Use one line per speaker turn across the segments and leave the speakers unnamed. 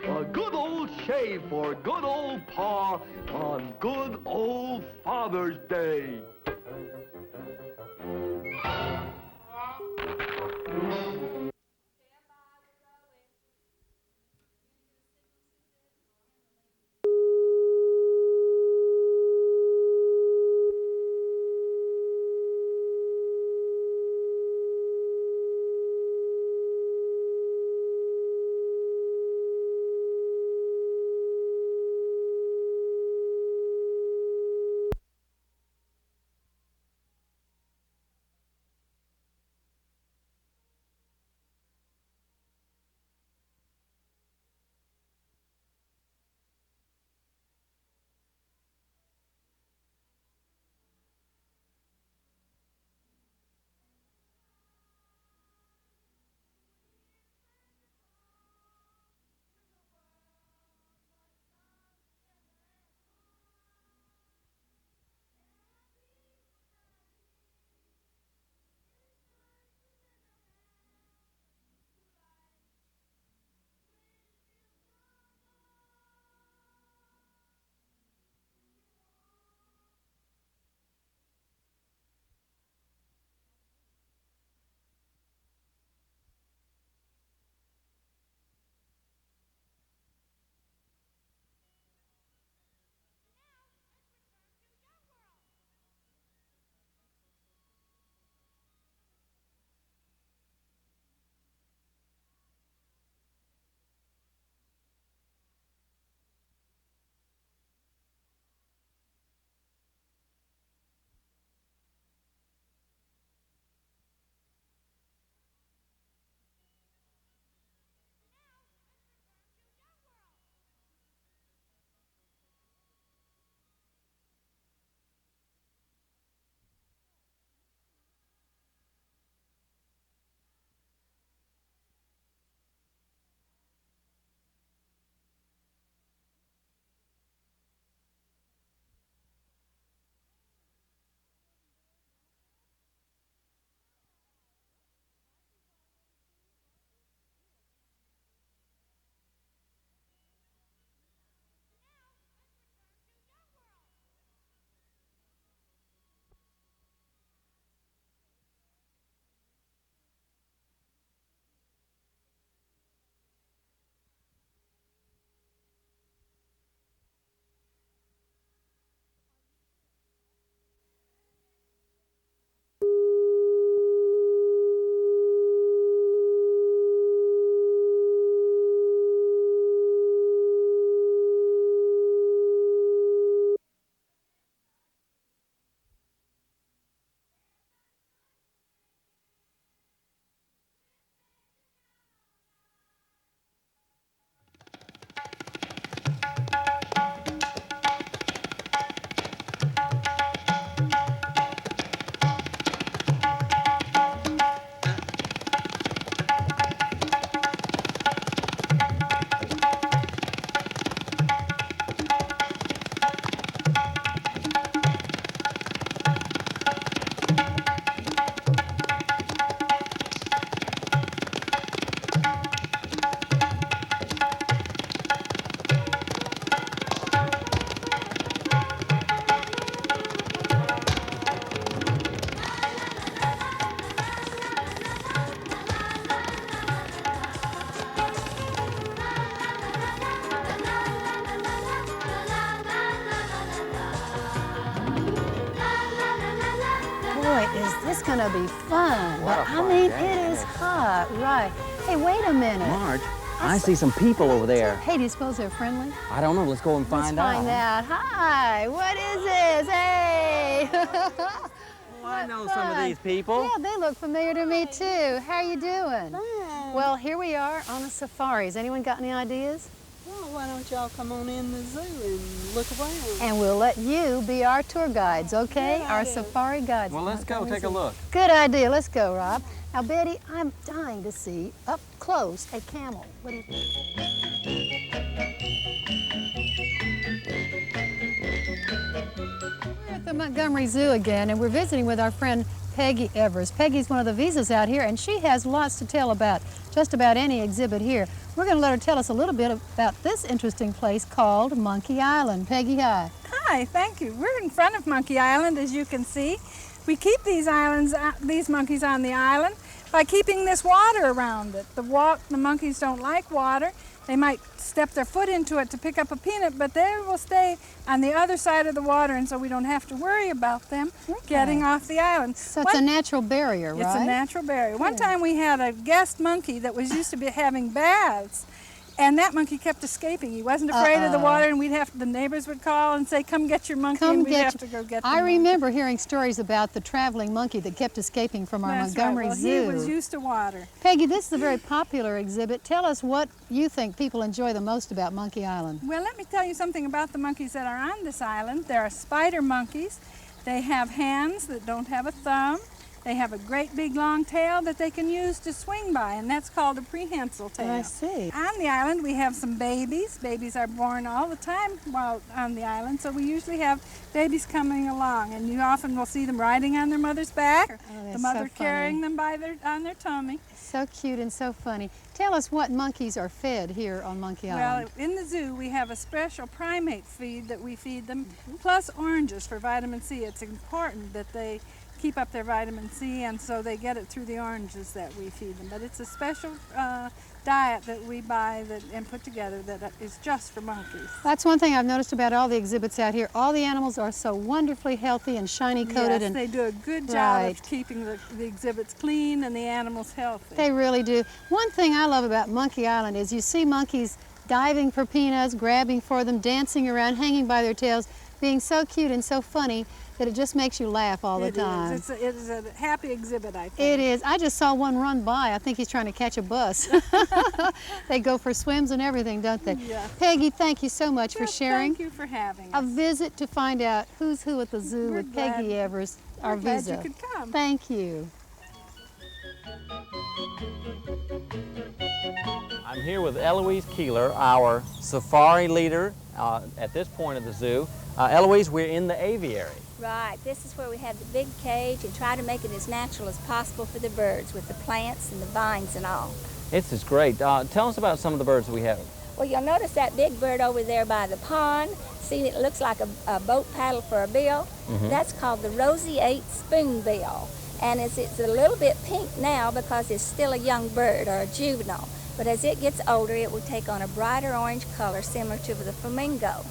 A good old shave for good old Pa on good old Father's Day.
Is this gonna be fun?
What a
I
fun
mean,
day.
it is hot, right? Hey, wait a minute.
Marge, I see some people over there.
Hey, do you suppose they're friendly?
I don't know. Let's go and find out.
Let's find out. Hi, what is this? Hey.
Oh, I know some of these people.
Yeah, they look familiar to me too. How are you doing?
Fine.
Well, here we are on a safari. Has anyone got any ideas?
Well, why don't y'all come on in the zoo and look around?
And we'll let you be our tour guides, okay?
Good
Our
idea.
safari guides.
Well, let's go take a look.
Good idea. Let's go, Rob. Now, Betty, I'm dying to see up close a camel. What do you think? Montgomery Zoo again, and we're visiting with our friend Peggy Evers. Peggy's one of the visas out here, and she has lots to tell about just about any exhibit here. We're going to let her tell us a little bit about this interesting place called Monkey Island. Peggy, hi.
Hi, thank you. We're in front of Monkey Island, as you can see. We keep these monkeys on the island by keeping this water around it. The monkeys don't like water. They might step their foot into it to pick up a peanut, but they will stay on the other side of the water, and so we don't have to worry about them getting off the island.
So it's a natural barrier, right?
It's a natural barrier. One time we had a guest monkey that was used to be having baths, and that monkey kept escaping. He wasn't afraid of the water, and the neighbors would call and say, "Come get your monkey," and we'd have to go get them.
I remember hearing stories about the traveling monkey that kept escaping from our Montgomery Zoo.
He was used to water.
Peggy, this is a very popular exhibit. Tell us what you think people enjoy the most about Monkey Island.
Well, let me tell you something about the monkeys that are on this island. There are spider monkeys. They have hands that don't have a thumb. They have a great big long tail that they can use to swing by, and that's called a prehensile tail.
I see.
On the island we have some babies. Babies are born all the time while on the island, so we usually have babies coming along, and you often will see them riding on their mother's back, the mother carrying them on their tummy.
So cute and so funny. Tell us what monkeys are fed here on Monkey Island.
Well, in the zoo we have a special primate feed that we feed them, plus oranges for vitamin C. It's important that they keep up their vitamin C, and so they get it through the oranges that we feed them. But it's a special diet that we buy and put together that is just for monkeys.
That's one thing I've noticed about all the exhibits out here. All the animals are so wonderfully healthy and shiny coated.
Yes, they do a good job of keeping the exhibits clean and the animals healthy.
They really do. One thing I love about Monkey Island is you see monkeys diving for peanuts, grabbing for them, dancing around, hanging by their tails, being so cute and so funny that it just makes you laugh all the time.
It is a happy exhibit, I think.
It is. I just saw one run by. I think he's trying to catch a bus. They go for swims and everything, don't they?
Yeah.
Peggy, thank you so much for sharing.
Thank you for having us.
A visit to find out who's who at the zoo with Peggy Evers, our visa.
Glad you could come.
Thank you.
I'm here with Eloise Keeler, our safari leader at this point of the zoo. Eloise, we're in the aviary.
Right, this is where we have the big cage and try to make it as natural as possible for the birds with the plants and the vines and all.
This is great. Tell us about some of the birds that we have.
Well, you'll notice that big bird over there by the pond. See, it looks like a boat paddle for a bill. That's called the roseate spoonbill. And it's a little bit pink now because it's still a young bird or a juvenile. But as it gets older, it will take on a brighter orange color similar to the flamingo.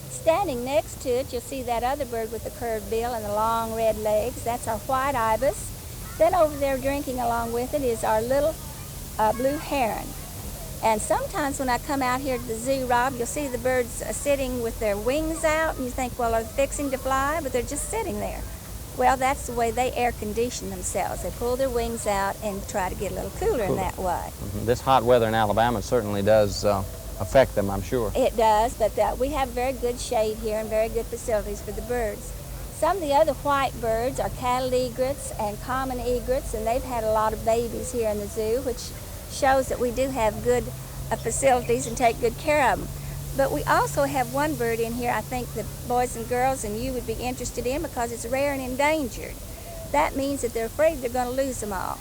Standing next to it, you'll see that other bird with the curved bill and the long red legs. That's our white ibis. Then over there drinking along with it is our little blue heron. And sometimes when I come out here to the zoo, Rob, you'll see the birds sitting with their wings out, and you think, well, are they fixing to fly? But they're just sitting there. Well, that's the way they air condition themselves. They pull their wings out and try to get a little cooler in that way.
This hot weather in Alabama certainly does affect them, I'm sure.
It does, but we have very good shade here and very good facilities for the birds. Some of the other white birds are cattle egrets and common egrets, and they've had a lot of babies here in the zoo, which shows that we do have good facilities and take good care of them. But we also have one bird in here I think that boys and girls and you would be interested in because it's rare and endangered. That means that they're afraid they're going to lose them all.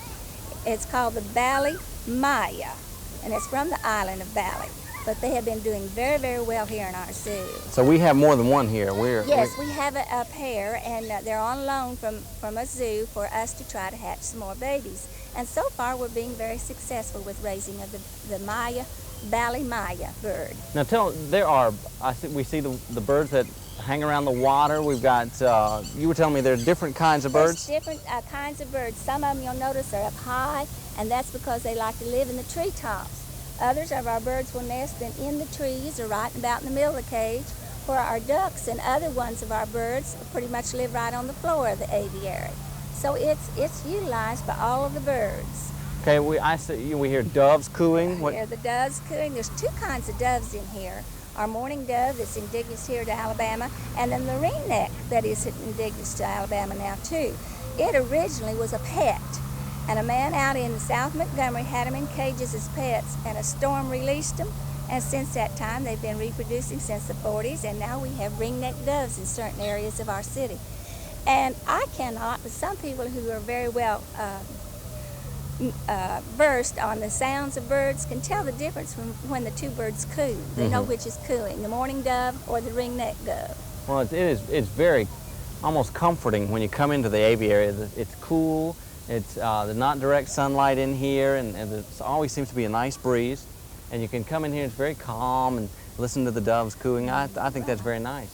It's called the Bali Maya, and it's from the island of Bali. But they have been doing very, very well here in our zoo.
So we have more than one here.
Yes, we have a pair, and they're on loan from a zoo for us to try to hatch some more babies. And so far, we're being very successful with raising of the Bali Maya bird.
Now we see the birds that hang around the water. We've got, you were telling me there are different kinds of birds?
There's different kinds of birds. Some of them you'll notice are up high, and that's because they like to live in the treetops. Others of our birds will nest in the trees or right about in the middle of the cage, where our ducks and other ones of our birds pretty much live right on the floor of the aviary. So it's utilized by all of the birds.
Okay, we hear doves cooing.
We hear the doves cooing. There's two kinds of doves in here. Our mourning dove that's indigenous here to Alabama, and then the ringneck that is indigenous to Alabama now too. It originally was a pet. And a man out in South Montgomery had them in cages as pets, and a storm released them. And since that time, they've been reproducing since the 40s, and now we have ringneck doves in certain areas of our city. And I cannot, but some people who are very well versed on the sounds of birds can tell the difference when the two birds coo. They know which is cooing, the mourning dove or the ring-necked dove.
Well, it's very almost comforting when you come into the aviary. It's cool. There's not direct sunlight in here, and there always seems to be a nice breeze. And you can come in here, it's very calm, and listen to the doves cooing. I think that's very nice.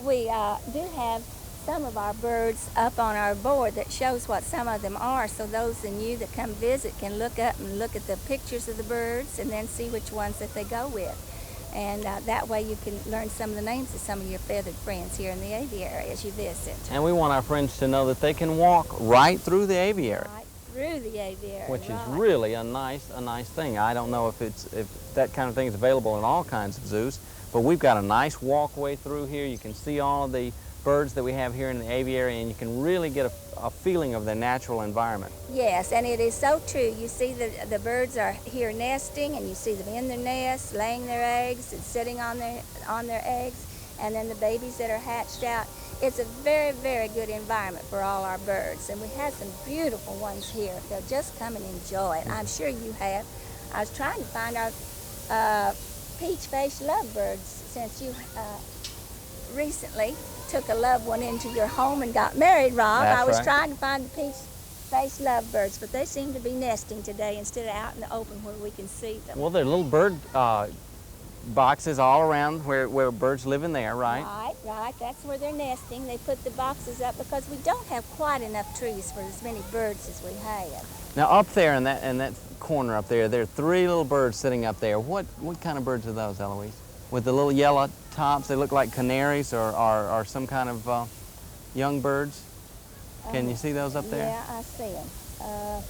We do have some of our birds up on our board that shows what some of them are, so those of you that come visit can look up and look at the pictures of the birds and then see which ones that they go with. And that way you can learn some of the names of some of your feathered friends here in the aviary as you visit.
And we want our friends to know that they can walk right through the aviary.
Right through the aviary.
Which is really a nice thing. I don't know if that kind of thing is available in all kinds of zoos, but we've got a nice walkway through here. You can see all of the birds that we have here in the aviary, and you can really get a feeling of their natural environment.
Yes, and it is so true. You see the birds are here nesting, and you see them in their nests, laying their eggs and sitting on their eggs, and then the babies that are hatched out. It's a very, very good environment for all our birds, and we have some beautiful ones here. They'll just come and enjoy it. I'm sure you have. I was trying to find our peach-faced lovebirds since you recently took a loved one into your home and got married, Rob.
That's
I was
right.
trying to find the peach-faced lovebirds, but they seem to be nesting today instead of out in the open where we can see them.
Well, there are little bird boxes all around where birds live in there, right?
Right. That's where they're nesting. They put the boxes up because we don't have quite enough trees for as many birds as we have.
Now up there in that corner up there are 3 little birds sitting up there. What kind of birds are those, Eloise? With the little yellow tops, they look like canaries or some kind of young birds. Can you see those up there?
Yeah, I see them.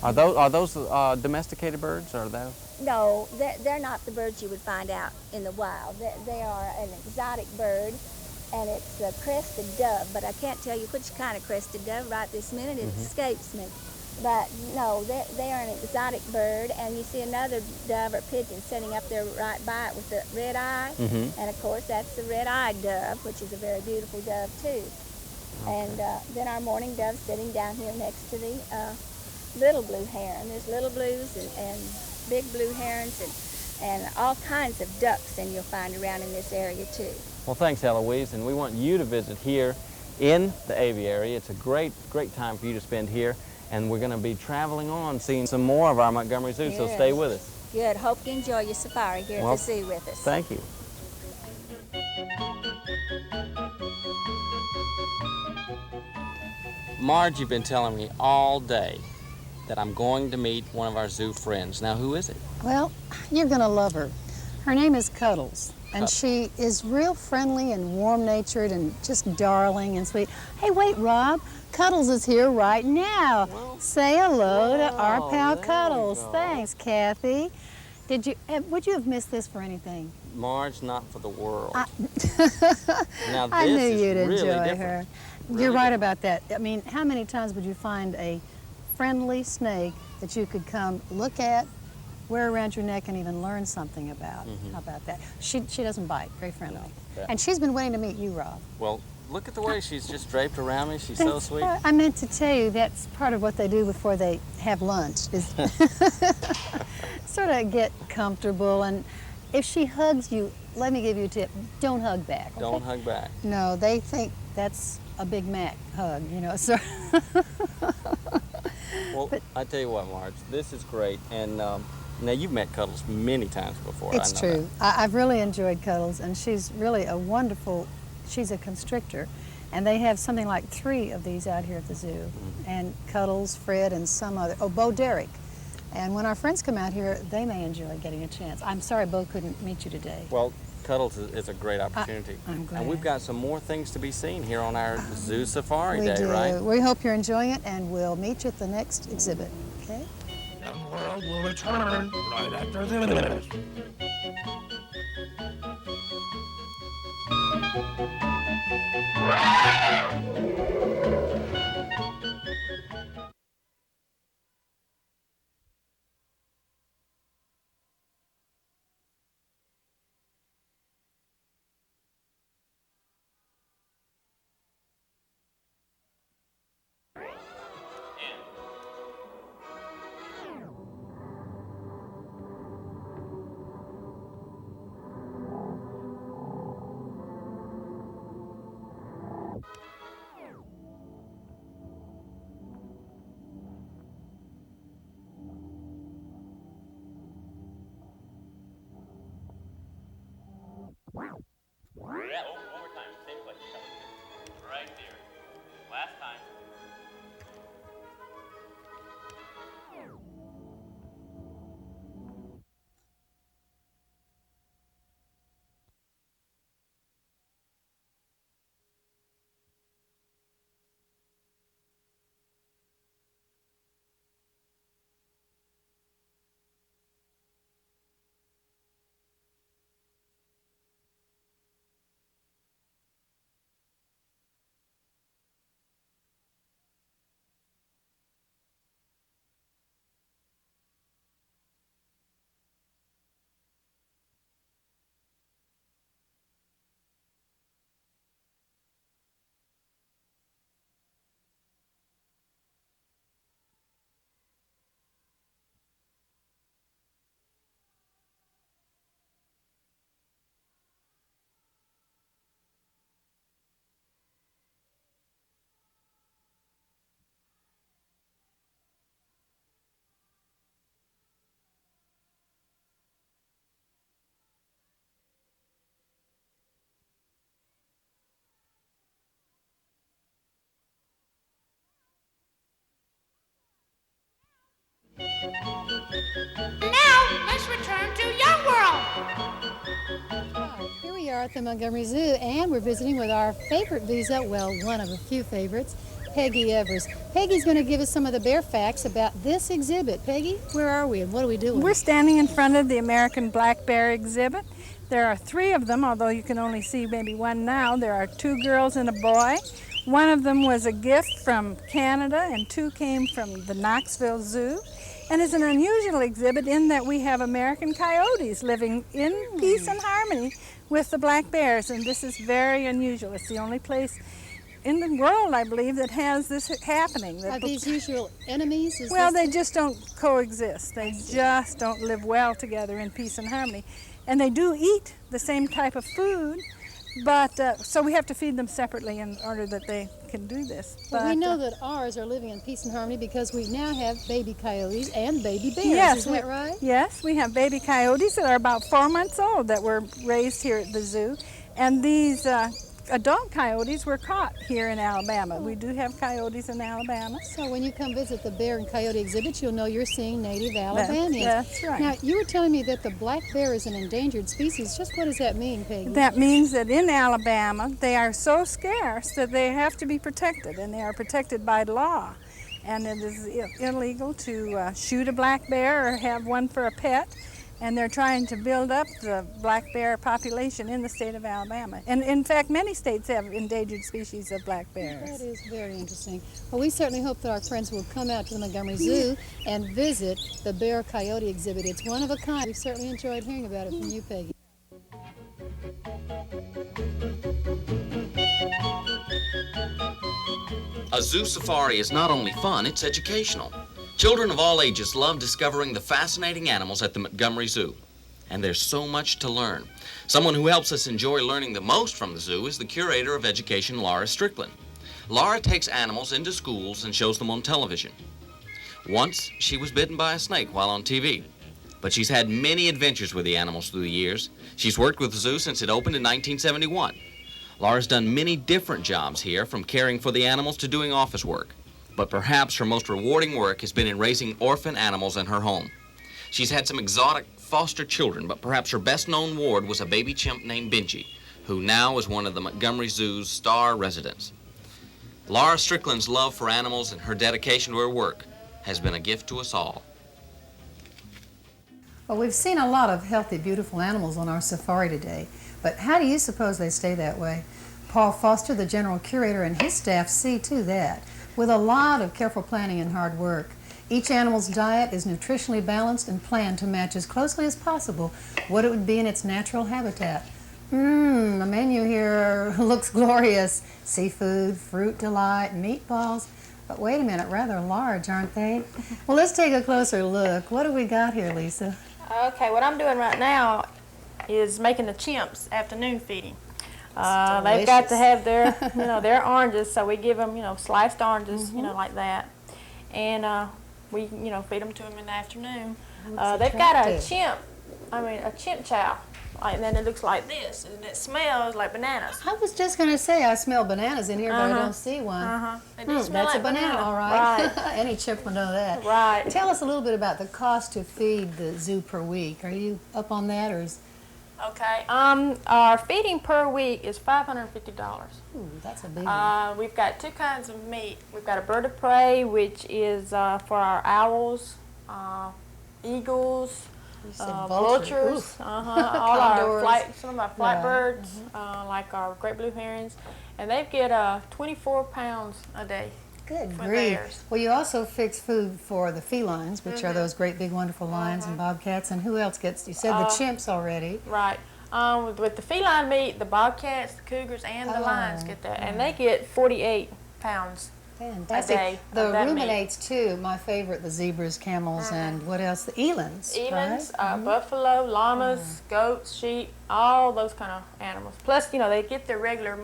Are those domesticated birds, or are those?
No, they're not the birds you would find out in the wild. They are an exotic bird, and it's a crested dove, but I can't tell you which kind of crested dove right this minute. It escapes me. But no, they are an exotic bird, and you see another dove or pigeon sitting up there right by it with the red eye, and of course that's the red-eyed dove, which is a very beautiful dove too. Okay. And then our mourning dove sitting down here next to the little blue heron. There's little blues and big blue herons and all kinds of ducks, and you'll find around in this area too.
Well, thanks, Eloise, and we want you to visit here in the aviary. It's a great time for you to spend here. And we're going to be traveling on, seeing some more of our Montgomery Zoo, so stay with us.
Good. Hope you enjoy your safari here at the zoo with us.
Thank you. Marge, you've been telling me all day that I'm going to meet one of our zoo friends. Now, who is it?
Well, you're going to love her. Her name is Cuddles, and she is real friendly and warm-natured and just darling and sweet. Hey, wait, Rob. Cuddles is here right now. Well, say hello to our pal Cuddles. Thanks, Kathy. Would you have missed this for anything?
Marge, not for the world. Now,
I knew
this
you'd
is really
enjoy
different.
her.
Really
You're right
different.
about that. I mean, how many times would you find a friendly snake that you could come look at, wear around your neck, and even learn something about? How about that? She doesn't bite. Very friendly.
No,
and she's been waiting to meet you, Rob.
Well, look at the way she's just draped around me. She's so sweet.
I meant to tell you that's part of what they do before they have lunch, is sort of get comfortable. And if she hugs you, let me give you a tip, don't hug back. Okay?
Don't hug back.
No, they think that's a Big Mac hug, you know. So
Well, I tell you what, Marge, this is great. And now you've met Cuddles many times before.
it's
I know
true. I've really enjoyed Cuddles, and she's really a wonderful, she's a constrictor. And they have something like 3 of these out here at the zoo. And Cuddles, Fred, and some other, Bo Derek. And when our friends come out here, they may enjoy getting a chance. I'm sorry Bo couldn't meet you today.
Well, Cuddles is a great opportunity.
I'm glad.
And we've got some more things to be seen here on our Zoo Safari
We
Day,
do.
right?
We hope you're enjoying it, and we'll meet you at the next exhibit. Okay?
Young World will return right after this.
Yeah, one more time. Same place. Right there. Last time.
Now, let's return to Young World.
Here we are at the Montgomery Zoo, and we're visiting with our favorite visa, well, one of a few favorites, Peggy Evers. Peggy's going to give us some of the bear facts about this exhibit. Peggy, where are we and what are we doing?
We're standing in front of the American black bear exhibit. There are 3 of them, although you can only see maybe one now. There are 2 girls and a boy. One of them was a gift from Canada, and 2 came from the Knoxville Zoo. And it's an unusual exhibit in that we have American coyotes living in peace and harmony with the black bears, and this is very unusual. It's the only place in the world, I believe, that has this happening.
Are these usual enemies?
Well, they just don't coexist. They just don't live well together in peace and harmony. And they do eat the same type of food, but so we have to feed them separately in order that they can do this.
Well, we know that ours are living in peace and harmony because we now have baby coyotes and baby bears.
Yes,
isn't that right?
Yes, we have baby coyotes that are about 4 months old that were raised here at the zoo. And these adult coyotes were caught here in Alabama. We do have coyotes in Alabama.
So when you come visit the bear and coyote exhibit, you'll know you're seeing native Alabamians.
That's right.
Now, you were telling me that the black bear is an endangered species. Just what does that mean, Peggy?
That means that in Alabama, they are so scarce that they have to be protected, and they are protected by law. And it is illegal to shoot a black bear or have one for a pet. And they're trying to build up the black bear population in the state of Alabama. And in fact, many states have endangered species of black bears.
That is very interesting. Well, we certainly hope that our friends will come out to the Montgomery Zoo and visit the bear coyote exhibit. It's one of a kind. We've certainly enjoyed hearing about it from you, Peggy.
A zoo safari is not only fun, it's educational. Children of all ages love discovering the fascinating animals at the Montgomery Zoo. And there's so much to learn. Someone who helps us enjoy learning the most from the zoo is the curator of education, Laura Strickland. Laura takes animals into schools and shows them on television. Once, she was bitten by a snake while on TV. But she's had many adventures with the animals through the years. She's worked with the zoo since it opened in 1971. Laura's done many different jobs here, from caring for the animals to doing office work. But perhaps her most rewarding work has been in raising orphan animals in her home. She's had some exotic foster children, but perhaps her best-known ward was a baby chimp named Benji, who now is one of the Montgomery Zoo's star residents. Laura Strickland's love for animals and her dedication to her work has been a gift to us all.
Well, we've seen a lot of healthy, beautiful animals on our safari today, but how do you suppose they stay that way? Paul Foster, the general curator, and his staff see to that, with a lot of careful planning and hard work. Each animal's diet is nutritionally balanced and planned to match as closely as possible what it would be in its natural habitat. The menu here looks glorious. Seafood, fruit delight, meatballs. But wait a minute, rather large, aren't they? Well, let's take a closer look. What do we got here, Lisa?
Okay, what I'm doing right now is making the chimps afternoon feeding. They've got to have their, their oranges, so we give them, sliced oranges, like that, and we, feed them to them in the afternoon. They've got a chimp chow Like, and then it looks like this, and it smells like bananas.
I was just going to say I smell bananas in here, but I don't see one.
They do smell
That's
like
a banana, all right.
Right.
Any chip will know that.
Right.
Tell us a little bit about the cost to feed the zoo per week. Are you up on that, or is...
Okay. Our feeding per week is $550.
Ooh, that's a big one.
We've got 2 kinds of meat. We've got a bird of prey, which is for our owls, eagles,
You said
vultures,
Oof.
all our
Condors.
some of our flight
Right.
birds, like our great blue herons, and they get 24 pounds a day.
Good
for
grief.
theirs.
Well, you also fix food for the felines, which are those great big wonderful lions and bobcats, and who else gets, you said the chimps already.
Right. With the feline meat, the bobcats, the cougars, and the lions get that, and they get 48 pounds.
Fantastic.
A day
The
of that meat.
ruminates too, my favorite, the zebras, camels, and what else? The elands.
Elands,
right?
buffalo, llamas, goats, sheep, all those kind of animals. Plus, they get their regular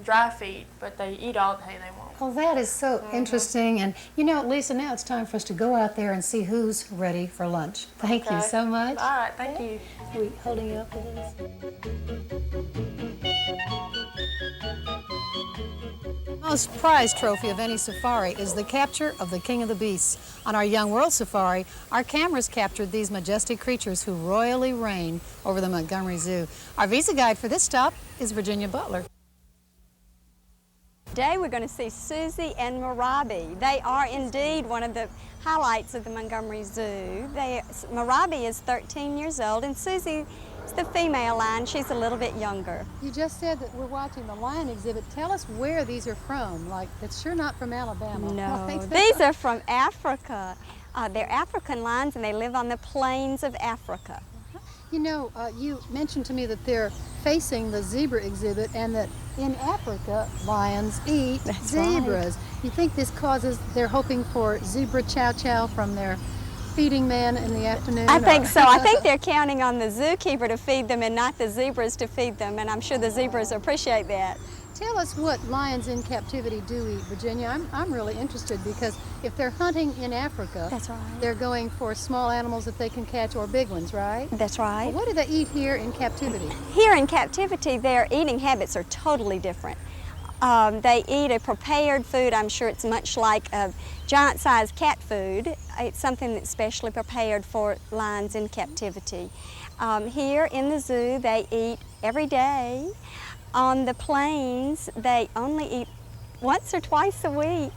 dry feed, but they eat all the hay they want.
Well, that is so interesting. And, Lisa, now it's time for us to go out there and see who's ready for lunch. Thank you so much.
All right, thank you.
Are we holding you up for this? Most prized trophy of any safari is the capture of the king of the beasts. On our Young World Safari, our cameras captured these majestic creatures who royally reign over the Montgomery Zoo. Our visa guide for this stop is Virginia Butler.
Today we're going to see Susie and Marabi. They are indeed one of the highlights of the Montgomery Zoo. Marabi is 13 years old and Susie is the female lion. She's a little bit younger.
You just said that we're watching the lion exhibit. Tell us where these are from. Like, it's sure not from Alabama.
No,
Right?
these are from Africa. They're African lions and they live on the plains of Africa.
You mentioned to me that they're facing the zebra exhibit and that in Africa, lions eat zebras. Right. You think this causes, they're hoping for zebra chow-chow from their feeding man in the afternoon?
I think so. I think they're counting on the zookeeper to feed them and not the zebras to feed them, and I'm sure the zebras appreciate that.
Tell us what lions in captivity do eat, Virginia. I'm really interested because if they're hunting in Africa,
that's right,
they're going for small animals that they can catch or big ones, right?
That's right.
Well, what do they eat here in captivity?
Here in captivity, their eating habits are totally different. They eat a prepared food. I'm sure it's much like a giant-sized cat food. It's something that's specially prepared for lions in captivity. Here in the zoo, they eat every day. On the plains, they only eat once or twice a week,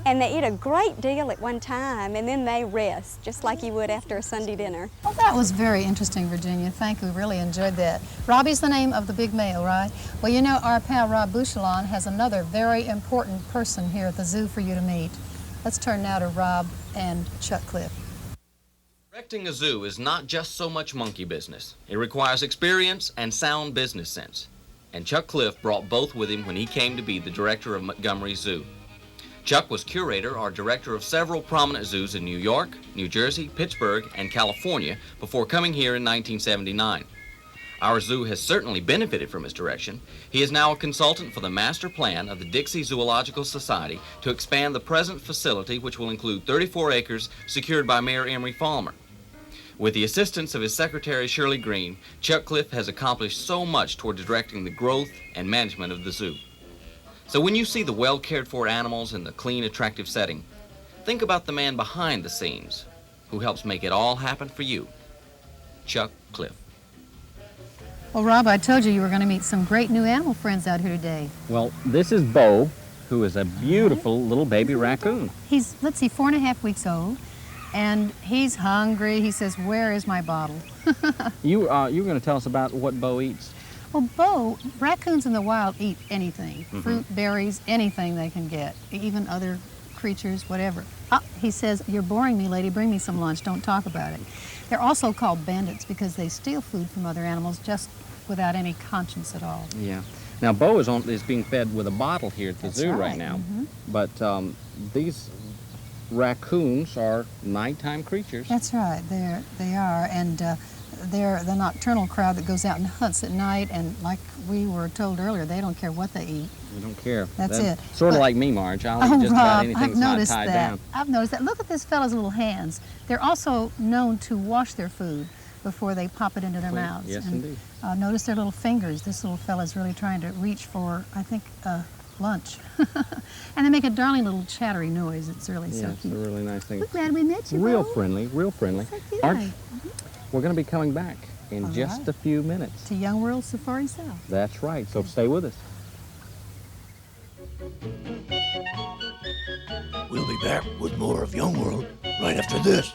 and they eat a great deal at one time, and then they rest, just like you would after a Sunday dinner.
Well, that was very interesting, Virginia. Thank you. Really enjoyed that. Robbie's the name of the big male, right? Well, our pal Rob Bouchelon has another very important person here at the zoo for you to meet. Let's turn now to Rob and Chuck Cliff.
Directing a zoo is not just so much monkey business. It requires experience and sound business sense. And Chuck Cliff brought both with him when he came to be the director of Montgomery Zoo. Chuck was curator or director of several prominent zoos in New York, New Jersey, Pittsburgh, and California before coming here in 1979. Our zoo has certainly benefited from his direction. He is now a consultant for the master plan of the Dixie Zoological Society to expand the present facility, which will include 34 acres secured by Mayor Emery Falmer. With the assistance of his secretary, Shirley Green, Chuck Cliff has accomplished so much toward directing the growth and management of the zoo. So when you see the well-cared-for animals in the clean, attractive setting, think about the man behind the scenes who helps make it all happen for you, Chuck Cliff.
Well, Rob, I told you were going to meet some great new animal friends out here today.
Well, this is Bo, who is a beautiful little baby raccoon.
He's, 4.5 weeks old. And he's hungry. He says, "Where is my bottle?"
You were going to tell us about what Bo eats.
Well, raccoons in the wild eat anything. Fruit, berries, anything they can get. Even other creatures, whatever. He says, "You're boring me, lady. Bring me some lunch. Don't talk about it." They're also called bandits because they steal food from other animals just without any conscience at all.
Yeah. Now, Bo is being fed with a bottle here at the zoo right now. But these raccoons are nighttime creatures.
That's right, they are, and they're the nocturnal crowd that goes out and hunts at night, and like we were told earlier, they don't care what they eat.
They don't care.
That's it.
Sort of like me, Marge. I'll eat just about anything that's not tied down.
I've noticed that. Look at this fellow's little hands. They're also known to wash their food before they pop it into their mouths.
Yes,
and,
indeed.
Notice their little fingers. This little fella's really trying to reach for, I think, lunch. And they make a darling little chattery noise. It's really so
It's
cute.
a really nice thing.
We're glad we met you,
Real
Bo.
friendly, real friendly.
So cute.
Aren't, we're going to be coming back in
All
just
right.
a few minutes.
To Young World Safari South.
That's right, so stay with us.
We'll be back with more of Young World right after this.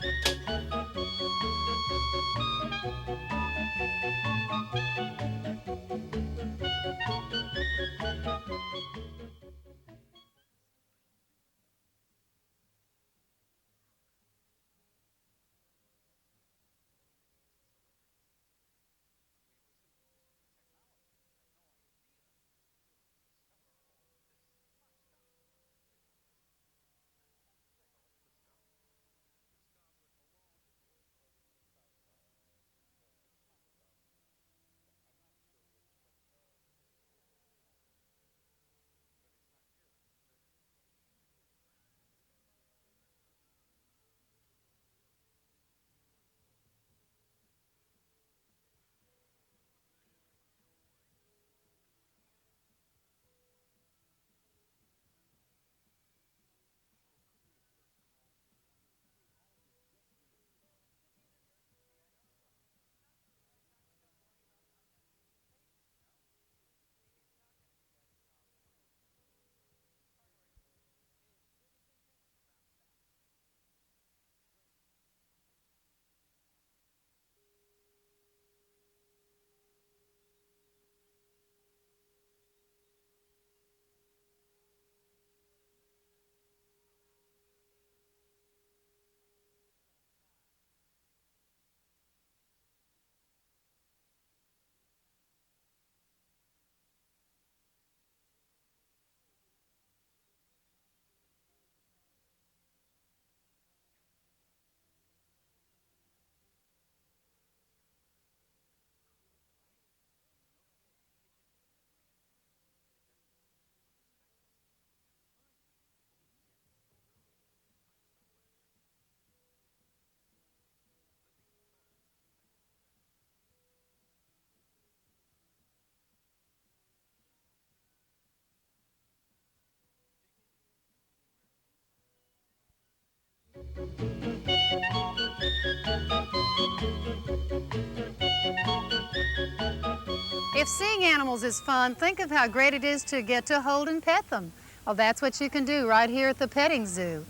If seeing animals is fun, think of how great it is to get to hold and pet them. Well, that's what you can do right here at the petting zoo.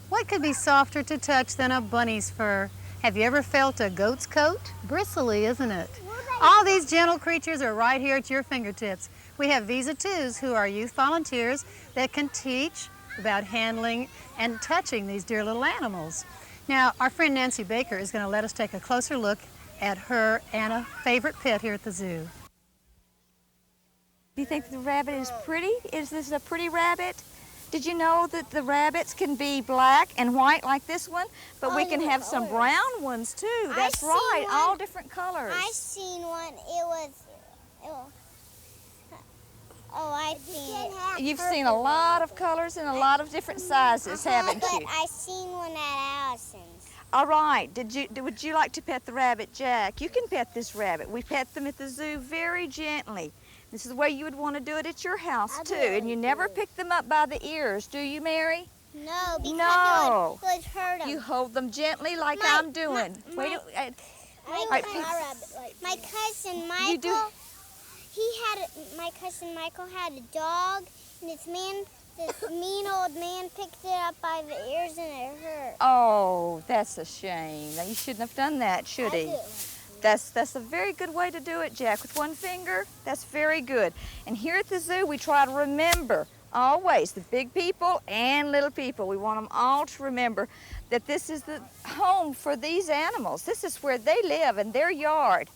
What could be softer to touch than a bunny's fur? Have you ever felt a goat's coat? Bristly, isn't it? All these gentle creatures are right here at your fingertips. We have Visa 2s who are youth volunteers that can teach about handling and touching these dear little animals. Now, our friend Nancy Baker is going to let us take a closer look at her and a favorite pet here at the zoo.
Do you think the rabbit is pretty? Is this a pretty rabbit? Did you know that the rabbits can be black and white like this one, but we can have some brown ones too? That's right, all different colors.
I seen one. I've seen it.
You've seen a lot of colors and a lot of different sizes, haven't you?
But I seen one at Allison's.
All right. Would you like to pet the rabbit, Jack? You can pet this rabbit. We pet them at the zoo very gently. This is the way you would want to do it at your house too. And you never pick them up by the ears, do you, Mary?
No, because
no.
it would hurt them.
You hold them gently like I'm doing.
My cousin Michael, my cousin Michael had a dog, and this mean old man picked it up by the ears and it hurt.
Oh, that's a shame. Now, you shouldn't have done that, should he? That's a very good way to do it, Jack. With one finger, that's very good. And here at the zoo, we try to remember always the big people and little people. We want them all to remember that this is the home for these animals. This is where they live in their yard.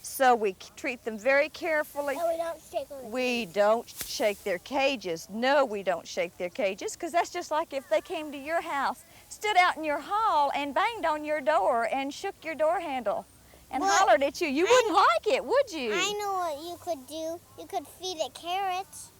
So we treat them very carefully.
And we don't shake them.
We don't shake their cages. No, we don't shake their cages, because that's just like if they came to your house, stood out in your hall and banged on your door and shook your door handle and hollered at you. You wouldn't like it, would you?
I know what you could do. You could feed it carrots.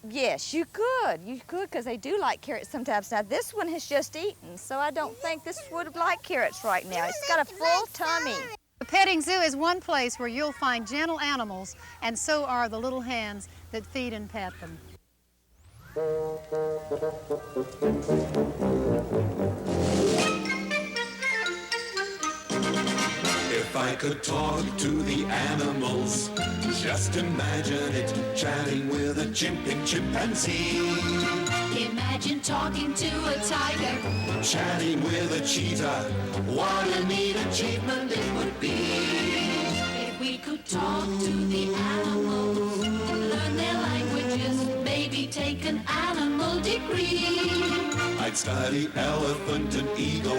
Yes, you could. You could, because they do like carrots sometimes. Now, this one has just eaten, so I don't think this would like carrots right now. It's got a full tummy.
The petting zoo is one place where you'll find gentle animals, and so are the little hands that feed and pat them.
If I could talk to the animals, just imagine it, chatting with a chimpanzee.
Imagine talking to a tiger,
Chatting with a cheetah, what a neat achievement it would be.
if we could talk to the animals, learn their languages, maybe take an animal degree.
I'd study elephant and eagle,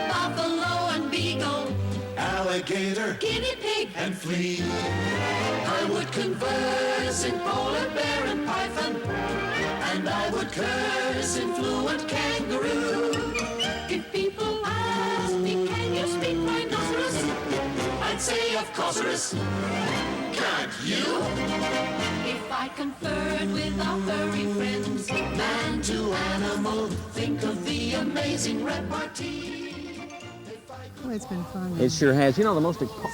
Buffalo and beagle,
alligator,
guinea pig,
and flea.
I would converse in polar bear and python,
And I would curse in fluent kangaroo.
if people ask me, can you speak rhinoceros?
I'd say, of course, can't you?
If I conferred with our furry friends,
Man to animal, think of the amazing repartee.
Oh, it's been fun.
It sure has. You know, the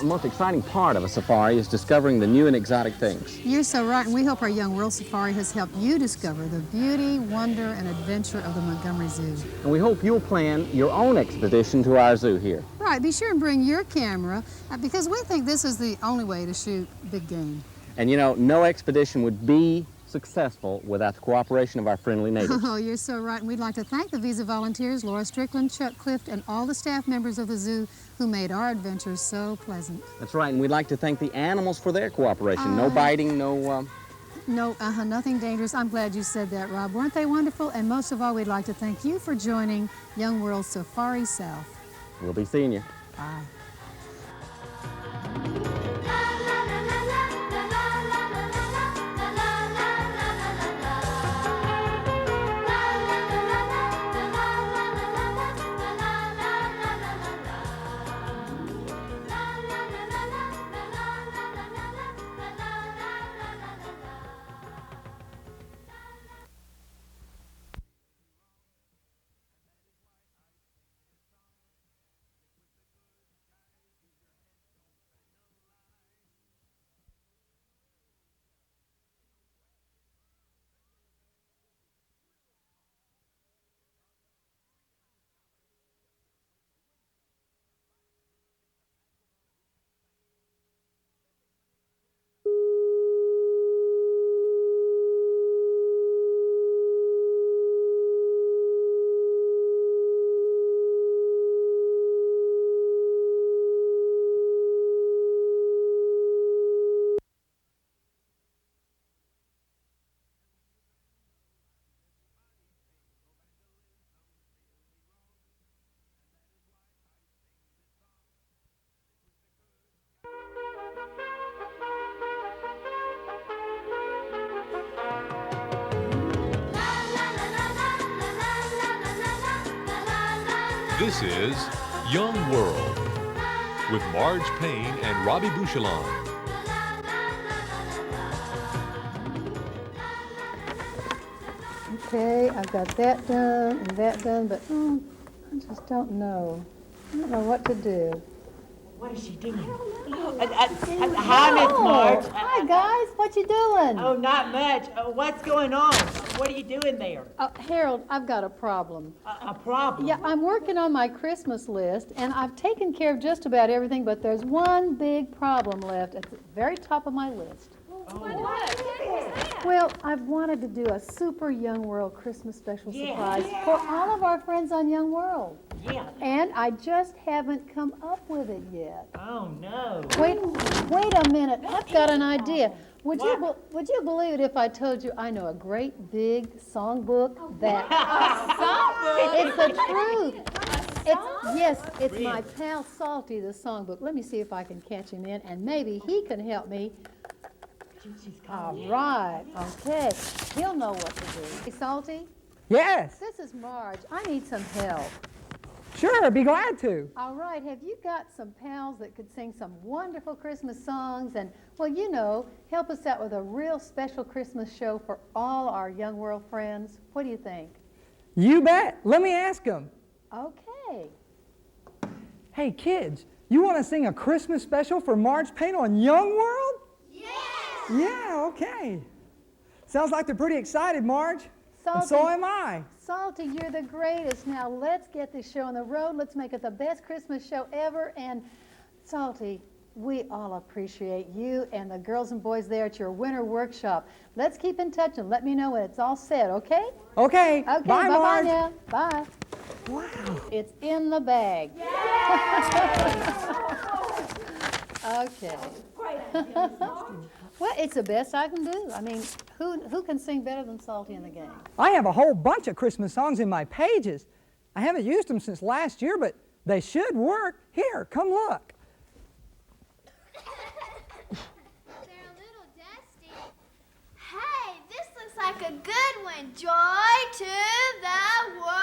most exciting part of a safari is discovering the new and exotic things.
You're so right, and we hope our Young World Safari has helped you discover the beauty, wonder, and adventure of the Montgomery Zoo.
And we hope you'll plan your own expedition to our zoo here.
Right, be sure and bring your camera, because we think this is the only way to shoot big game.
And you know, no expedition would be successful without the cooperation of our friendly neighbors.
Oh, you're so right. And we'd like to thank the Visa volunteers, Laura Strickland, Chuck Clift, and all the staff members of the zoo who made our adventures so pleasant.
That's right, and we'd like to thank the animals for their cooperation. No biting, no...
Nothing dangerous. I'm glad you said that, Rob. Weren't they wonderful? And most of all, we'd like to thank you for joining Young World Safari South.
We'll be seeing you.
Bye.
This is Young World with Marge Payne and Robbie Bouchelon.
Okay, I've got that done and that done, but I just don't know. I don't know what to do.
What is she doing? Hi, Miss Marge.
Hi, guys. What you doing?
Oh, not much. What's going on? What are you doing there?
Harold, I've got a problem.
A problem?
Yeah, I'm working on my Christmas list, and I've taken care of just about everything, but there's one big problem left at the very top of my list. Well, I've wanted to do a super Young World Christmas special surprise for all of our friends on Young World.
Yeah.
And I just haven't come up with it yet.
Oh, no.
Wait a minute. I've got an idea. Would you believe it if I told you I know a great big songbook that... It's the truth. It's my pal Salty, the songbook. Let me see if I can catch him in, and maybe he can help me. All right, okay. He'll know what to do. Hey, Salty?
Yes.
This is Marge. I need some help.
Sure, I'd be glad to.
All right, have you got some pals that could sing some wonderful Christmas songs and, well, you know, help us out with a real special Christmas show for all our Young World friends? What do you think?
You bet. Let me ask them.
Okay.
Hey, kids, You want to sing a Christmas special for Marge Payne on Young World?
Yeah.
Yeah, okay. Sounds like they're pretty excited, Marge.
Salty,
and so am I.
Salty, you're the greatest. Now let's get this show on the road. Let's make it the best Christmas show ever. And Salty, we all appreciate you and the girls and boys there at your winter workshop. Let's keep in touch and let me know when it's all set, okay?
Okay.
Okay,
Bye,
bye-bye
Marge.
now. Bye.
Wow.
It's in the bag. Okay. Well, it's the best I can do. I mean, who can sing better than Salty in the game?
I have a whole bunch of Christmas songs in my pages. I haven't used them since last year, but they should work. Here, come look.
They're a little dusty. Hey, this looks like a good one. Joy to the world.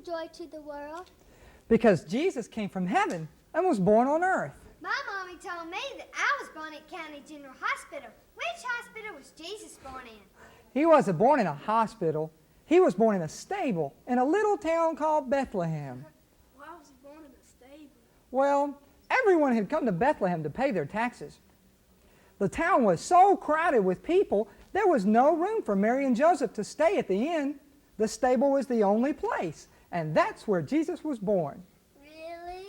Joy to the world?
Because Jesus came from heaven and was born on earth.
My mommy told me that I was born at County General Hospital. Which hospital was Jesus born in?
He wasn't born in a hospital. He was born in a stable in a little town called Bethlehem.
Why was he born in a stable?
Well, everyone had come to Bethlehem to pay their taxes. The town was so crowded with people, there was no room for Mary and Joseph to stay at the inn. The stable was the only place, and that's where Jesus was born.
Really?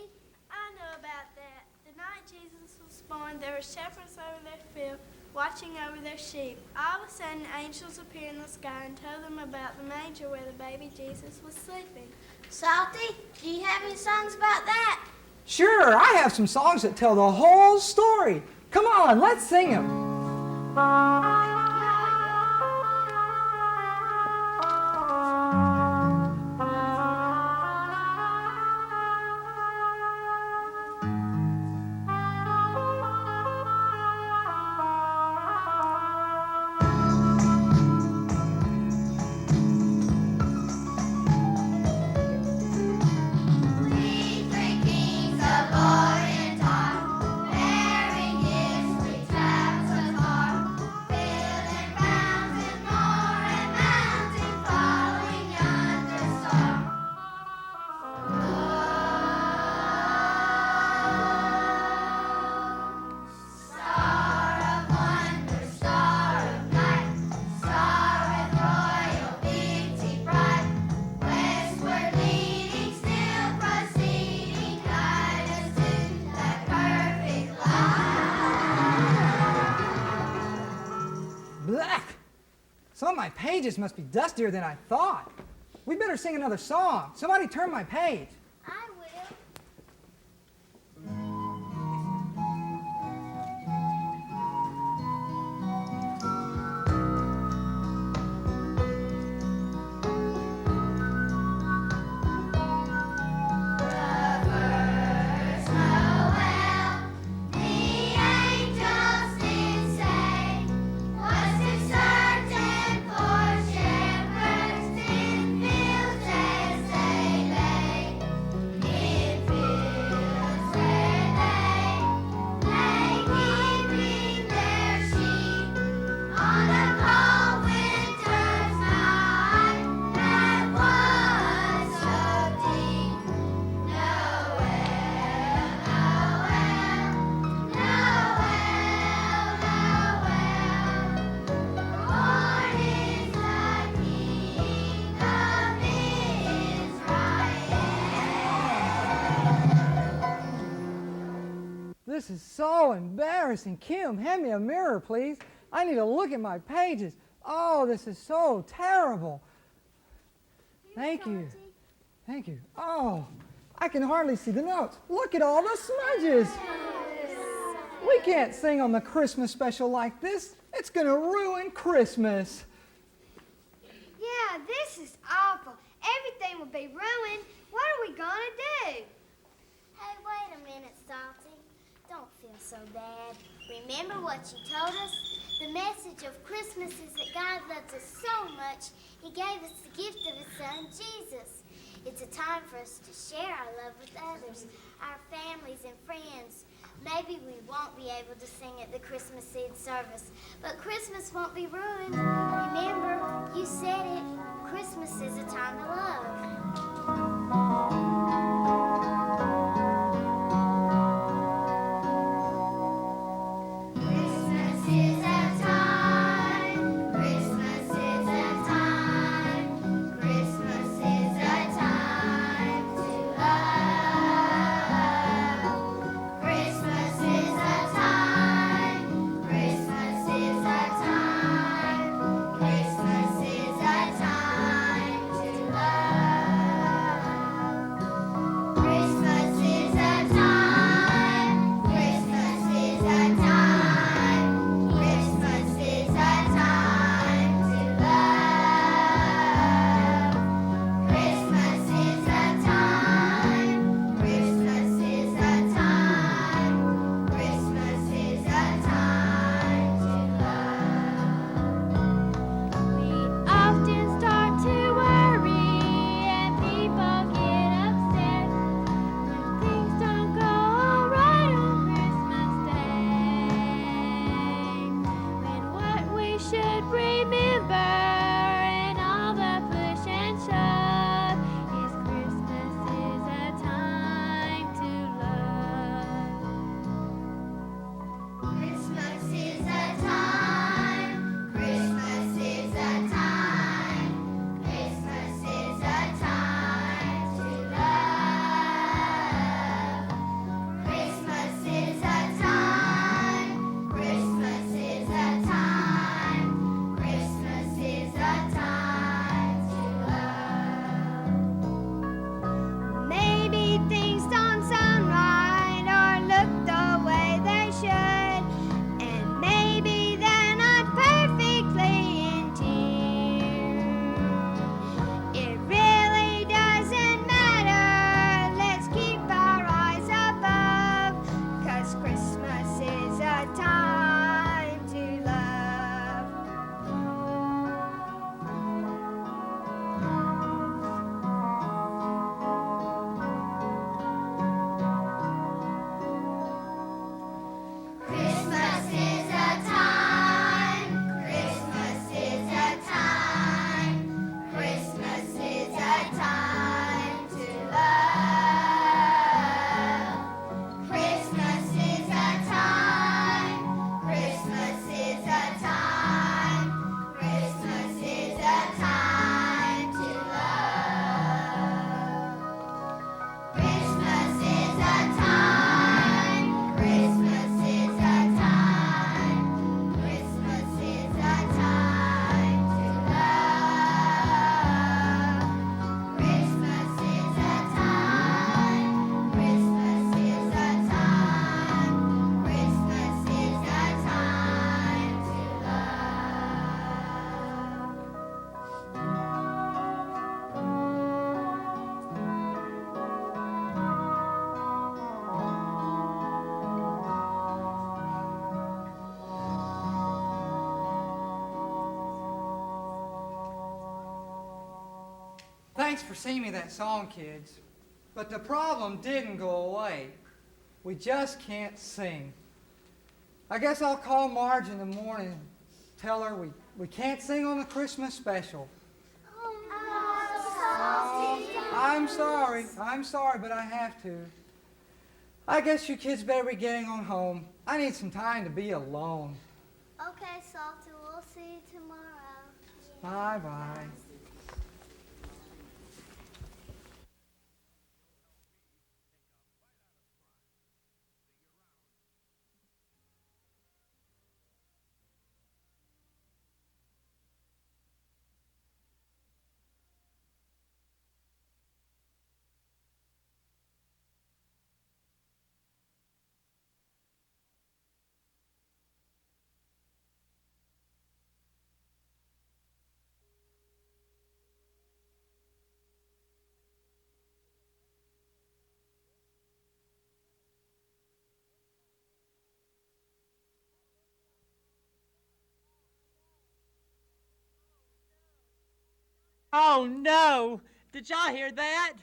I know about that. The night Jesus was born, there were shepherds over their field, watching over their sheep. All of a sudden, angels appeared in the sky and told them about the manger where the baby Jesus was sleeping. Salty, do you have any songs about that?
Sure, I have some songs that tell the whole story. Come on, let's sing them.
Orient time, bearing gifts, we travel so far.
my pages must be dustier than I thought. We better sing another song. Somebody turn my page.
I will.
This is so embarrassing. Kim, hand me a mirror, please. I need to look at my pages. Oh, this is so terrible. Thank you. Thank you. Oh, I can hardly see the notes. Look at all the smudges. We can't sing on the Christmas special like this. It's going to ruin Christmas.
Yeah, this is awful. Everything will be ruined. What are we going to do? Hey, wait a minute, Salty. Don't feel so bad. Remember what you told us? The message of Christmas is that God loves us so much, He gave us the gift of His Son, Jesus. It's a time for us to share our love with others, our families and friends. Maybe we won't be able to sing at the Christmas Eve service, but Christmas won't be ruined. Remember, you said it, Christmas is a time of love. Christmas
Thanks for singing me that song, kids. But the problem didn't go away. We just can't sing. I guess I'll call Marge in the morning and tell her we can't sing on the Christmas special. I'm sorry, but I have to. I guess you kids better be getting on home. I need some time to be alone.
Okay, Salty, we'll see you tomorrow.
Bye-bye.
Oh, no. Did y'all hear that?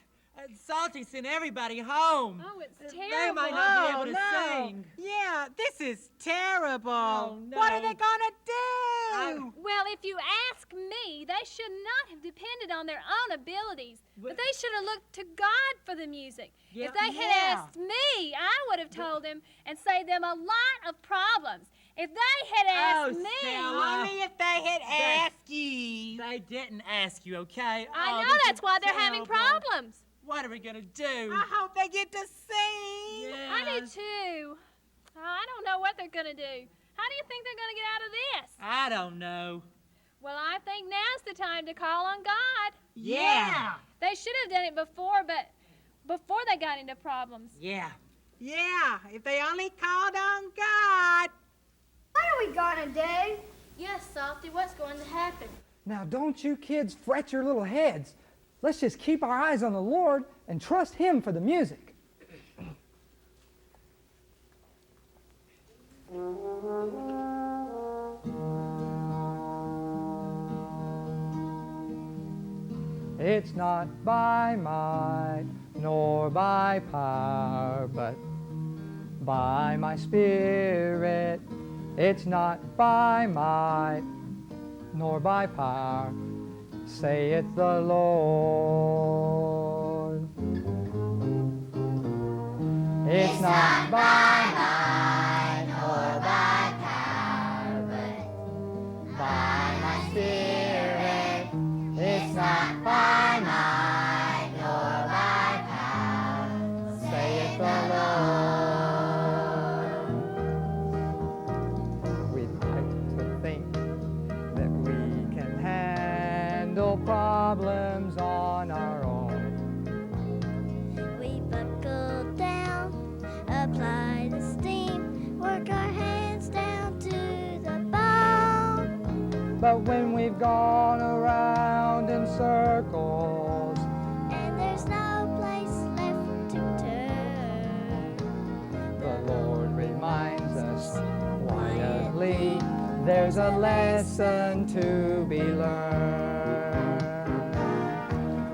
Salty sent everybody home.
Oh, it's
They
terrible.
might not be able to
no.
sing. Yeah, this is terrible.
Oh, no.
What are they gonna do?
Well, if you ask me, they should not have depended on their own abilities, but they should have looked to God for the music.
Yeah,
If they had asked me, I would have told them and saved them a lot of problems. If they had asked me...
Stella, only if they had asked you. They didn't ask you, okay?
I know that's why they're having problems.
What are we gonna do? I hope they get to sing. Yeah.
I do too. I don't know what they're gonna do. How do you think they're gonna get out of this?
I don't know.
Well, I think now's the time to call on God.
Yeah.
They should have done it before, but before they got into problems.
Yeah. Yeah, if they only called on God.
What are we gonna do? Yes, Salty, what's going to happen?
Now, don't you kids fret your little heads. Let's just keep our eyes on the Lord and trust Him for the music. It's not by might nor by power, but by my Spirit. It's not by might nor by power, saith the Lord. It's not by might nor by power, but by my Spirit. It's not by might nor by power, saith the Lord. We'd like to think that we can handle problems on our own.
We buckle down, apply the steam, work our hands down to the bone.
But when we've gone around in circles
and there's no place left to turn,
the Lord reminds us quietly there's a lesson to be learned.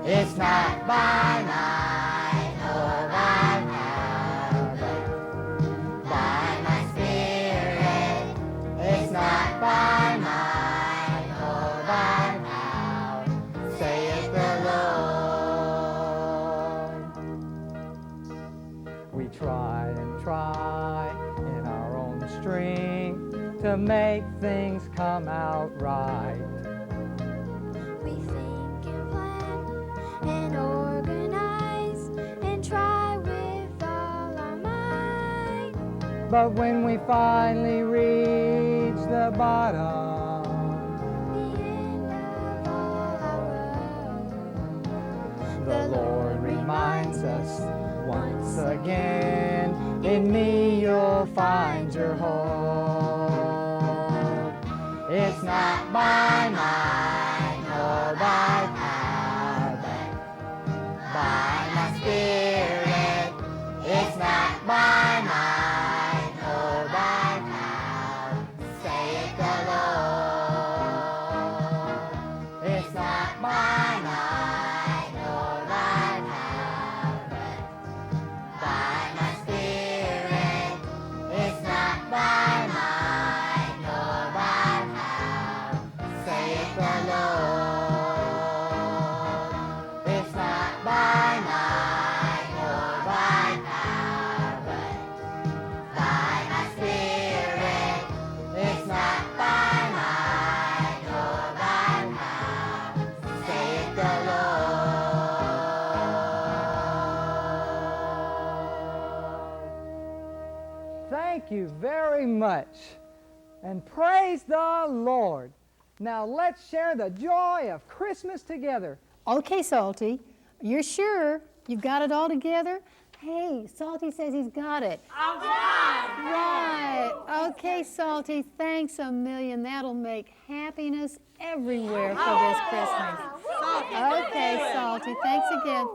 It's not by might nor by power, but by my Spirit. It's not by might nor by power, saith the Lord. We try and try in our own strength to make things come out right.
we think and plan and organize and try with all our might.
But when we finally reach the bottom,
The end of all our road,
the Lord reminds us once again, in me you'll find your hope. It's not by might nor by power, but by my Spirit. It's not by might nor by power, saith the Lord. It's not by might nor Thank you very much. And praise the Lord. Now let's share the joy of Christmas together.
Okay, Salty, you're sure you've got it all together? Hey, Salty says he's got it.
All right.
Right. Okay, Salty, thanks a million. That'll make happiness everywhere for this Christmas. Okay, Salty, thanks again.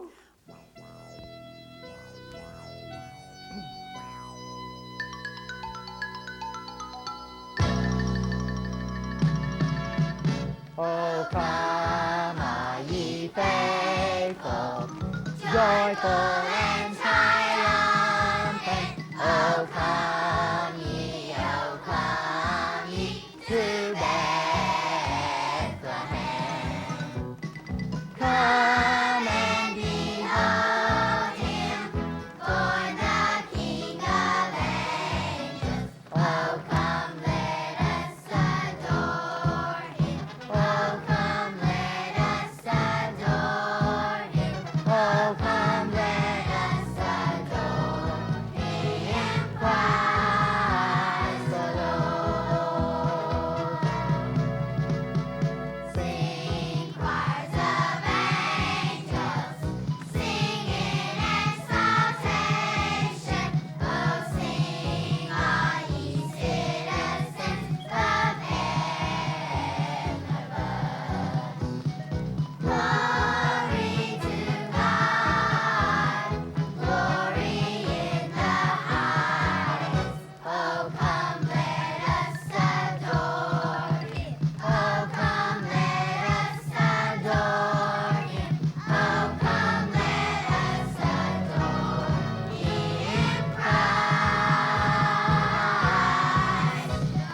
Oh, come, all ye faithful, joyful and triumphant. Oh, come ye to Bethlehem. Come and behold him, born the King of angels. Oh, come, let us adore him. Oh, come, let us adore him. Oh, come, let us adore him. Christ the Lord. Sing choirs of angels, sing in exaltation. Oh, sing all ye citizens of heaven above. Glory to God, glory in the highest. Oh, come, let us adore him. Oh, come, let us adore him. Oh, come, let us adore him. Christ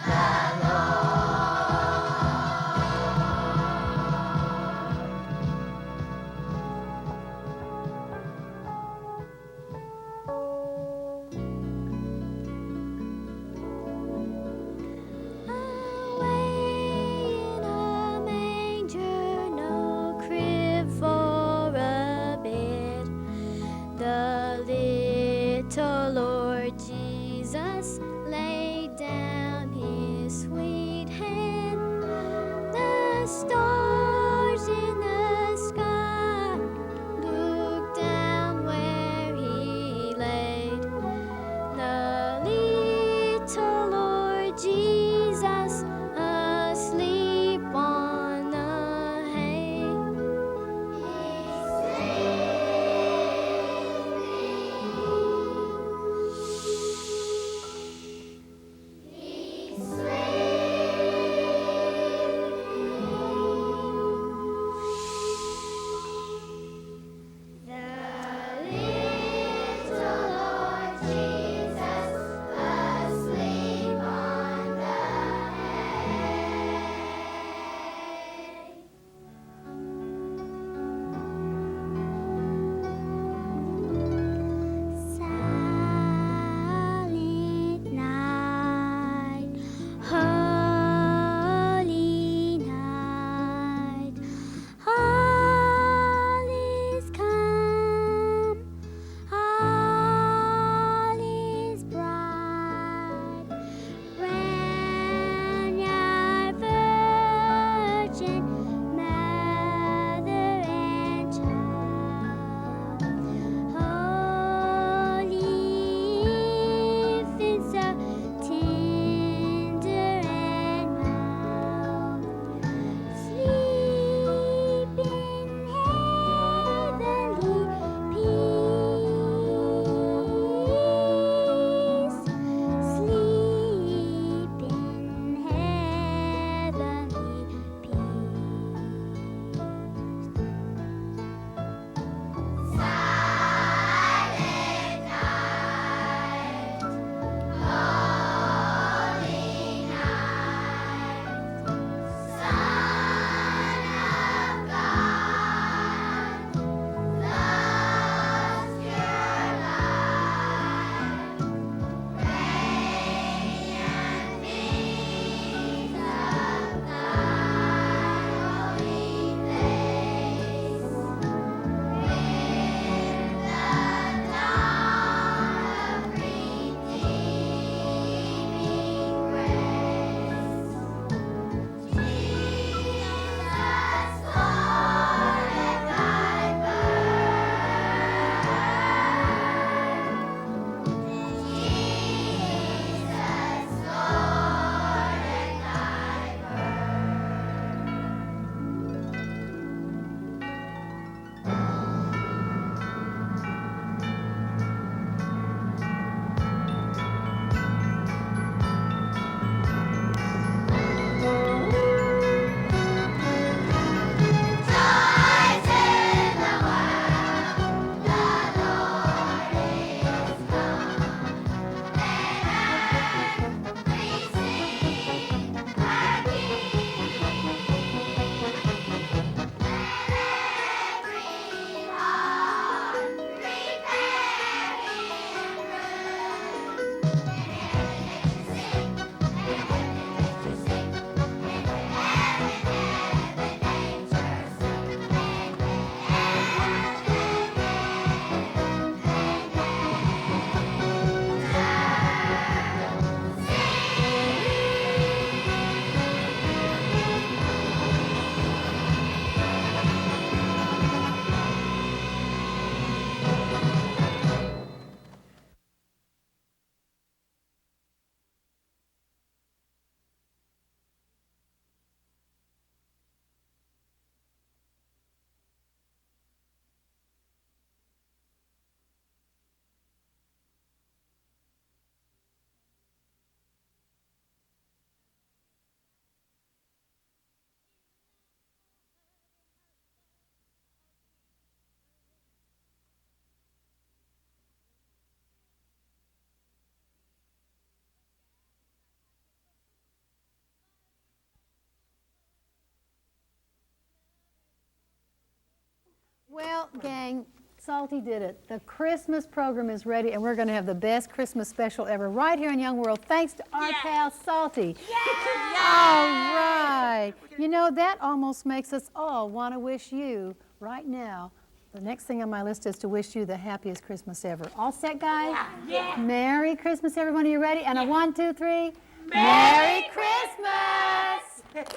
the in a manger, no crib for a bed. The little Lord Jesus laid down his sweet head. The stars in the sky looked down where he laid. The little Lord Jesus asleep on the hay. He's sleeping.
Well, gang, Salty did it. The Christmas program is ready, and we're going to have the best Christmas special ever right here in Young World, thanks to our pal Salty. All right. You know, that almost makes us all want to wish you, right now, the next thing on my list is to wish you the happiest Christmas ever. All set, guys?
Yeah.
Merry Christmas, everyone. Are you ready? And a 1, 2, 3. Merry Christmas!